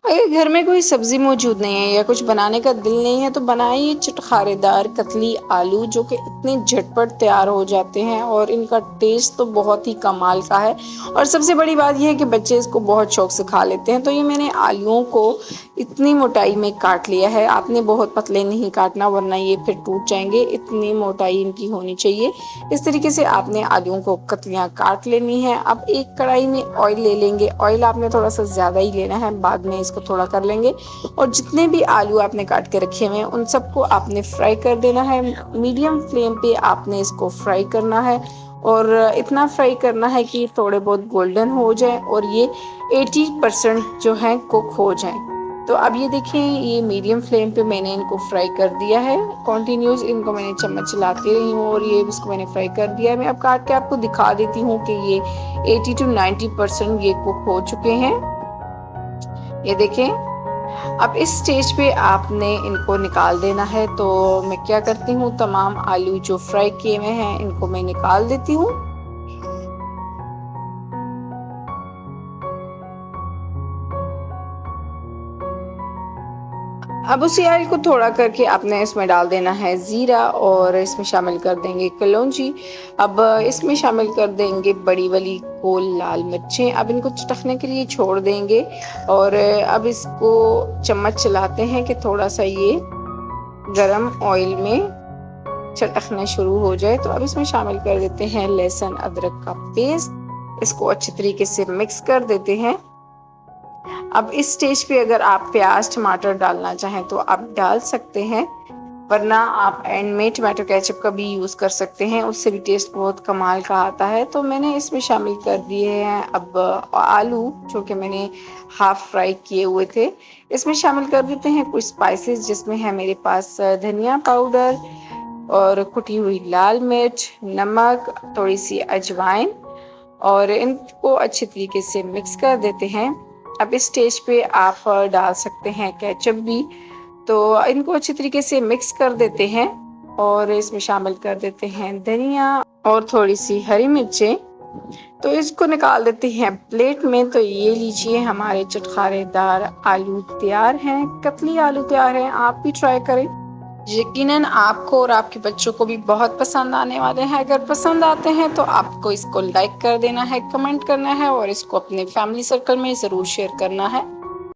अगर घर में कोई सब्ज़ी मौजूद नहीं है या कुछ बनाने का दिल नहीं है तो बनाइए चटखारेदार कतली आलू, जो कि इतने झटपट तैयार हो जाते हैं और इनका टेस्ट तो बहुत ही कमाल का है। और सबसे बड़ी बात ये है कि बच्चे इसको बहुत शौक से खा लेते हैं। तो ये मैंने आलूओं को इतनी मोटाई में काट लिया है। आपने बहुत पतले नहीं काटना वरना ये फिर टूट जाएंगे, इतनी मोटाई इनकी होनी चाहिए। इस तरीके से आपने आलूओं को कतलियाँ काट लेनी है। अब एक कढ़ाई में ऑयल ले लेंगे। ऑयल आपने थोड़ा सा ज़्यादा ही लेना है, बाद में इसको थोड़ा कर लेंगे। और जितने भी आलू आपने काट के रखे हुए हैं उन सबको आपने फ्राई कर देना है। मीडियम फ्लेम पे आपने इसको फ्राई करना है और इतना फ्राई करना है कि थोड़े बहुत गोल्डन हो जाए और ये 80% जो है कुक हो जाए। तो अब ये देखें, ये मीडियम फ्लेम पे मैंने इनको फ्राई कर दिया है। कॉन्टिन्यूस इनको मैंने चम्मच चलाती रही हूँ और ये इसको मैंने फ्राई कर दिया है। मैं अब काट के आपको दिखा देती हूँ कि ये 80 to 90% ये कुक हो चुके हैं। ये देखें, अब इस स्टेज पे आपने इनको निकाल देना है। तो मैं क्या करती हूँ, तमाम आलू जो फ्राई किए हुए हैं इनको मैं निकाल देती हूँ। अब उसी ऑयल को थोड़ा करके आपने इसमें डाल देना है ज़ीरा और इसमें शामिल कर देंगे कलौंजी। अब इसमें शामिल कर देंगे बड़ी वाली गोल लाल मिर्चें। अब इनको चटकने के लिए छोड़ देंगे और अब इसको चम्मच चलाते हैं कि थोड़ा सा ये गरम ऑयल में चटकना शुरू हो जाए। तो अब इसमें शामिल कर देते हैं लहसुन अदरक का पेस्ट। इसको अच्छी तरीके से मिक्स कर देते हैं। अब इस स्टेज पे अगर आप प्याज टमाटर डालना चाहें तो आप डाल सकते हैं, वरना आप एंड में टमाटो केचप का भी यूज़ कर सकते हैं, उससे भी टेस्ट बहुत कमाल का आता है। तो मैंने इसमें शामिल कर दिए हैं अब आलू, जो कि मैंने हाफ फ्राई किए हुए थे। इसमें शामिल कर देते हैं कुछ स्पाइसेस, जिसमें है मेरे पास धनिया पाउडर और कुटी हुई लाल मिर्च, नमक, थोड़ी सी अजवाइन और इनको अच्छी तरीके से मिक्स कर देते हैं। अब इस स्टेज पे आप डाल सकते हैं केचप भी। तो इनको अच्छी तरीके से मिक्स कर देते हैं और इसमें शामिल कर देते हैं धनिया और थोड़ी सी हरी मिर्चें। तो इसको निकाल देते हैं प्लेट में। तो ये लीजिए, हमारे चटखारेदार आलू तैयार हैं, कतली आलू तैयार हैं। आप भी ट्राई करें, यकीनन आपको और आपके बच्चों को भी बहुत पसंद आने वाले हैं। अगर पसंद आते हैं तो आपको इसको लाइक कर देना है, कमेंट करना है और इसको अपने फैमिली सर्कल में ज़रूर शेयर करना है।